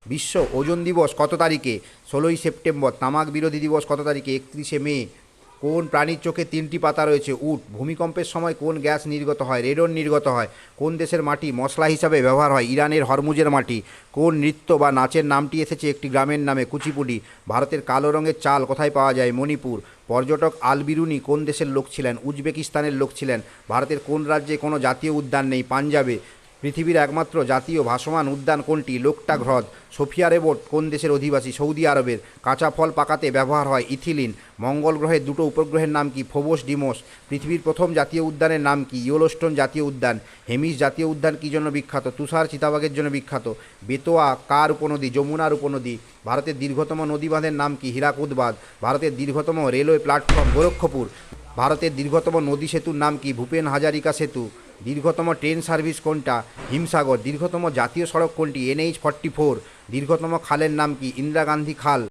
বিশ্ব ওজন দিবস কত তারিখে? 16ই সেপ্টেম্বর। তামাক বিরোধী দিবস কত তারিখে? 31শে মে। কোন প্রাণীর চোখে 3টি পাতা রয়েছে? উট। ভূমিকম্পের সময় কোন গ্যাস নির্গত হয়? রেডন নির্গত হয়। কোন দেশের মাটি মশলা হিসাবে ব্যবহার হয়? ইরানের হরমুজের মাটি। কোন নৃত্য বা নাচের নামটি এসেছে একটি গ্রামের নামে? কুচিপুডি। ভারতের কালো রঙের চাল কোথায় পাওয়া যায়? মণিপুর। পর্যটক আল বিরুনি কোন দেশের লোক ছিলেন? উজবেকিস্তানের লোক ছিলেন। ভারতের কোন রাজ্যে কোনো জাতীয় উদ্যান নেই? পাঞ্জাবে। পৃথিবীর একমাত্র জাতীয় ভাসমান উদ্যান কোনটি? লোকটাক হ্রদ। সোফিয়া রেবট কোন দেশের অধিবাসী? সৌদি আরবের। কাঁচা ফল পাকাতে ব্যবহার হয় ইথিলিন। মঙ্গল গ্রহের দুটো উপগ্রহের নাম কি? Phobos demos. পৃথিবীর প্রথম জাতীয় উদ্যানের নাম কি? ইয়েলোস্টোন জাতীয় উদ্যান। হেমিস জাতীয় উদ্যান কী জন্য বিখ্যাত? তুষার চিতাবাঘের জন্য বিখ্যাত। বেতোয়া কার উপনদী? যমুনার উপনদী। ভারতের দীর্ঘতম নদীবাঁধের নাম কি? হীরাকুদ বাঁধ। ভারতের দীর্ঘতম রেলওয়ে প্ল্যাটফর্ম গোরক্ষপুর। ভারতের দীর্ঘতম নদী সেতুর নাম কি? ভূপেন হাজারিকা সেতু। দীর্ঘতম ট্রেন সার্ভিস কোনটা? হিমসাগর। দীর্ঘতম জাতীয় সড়ক কোনটি? NH-44। দীর্ঘতম খালের নাম কি? ইন্দিরা গান্ধী খাল।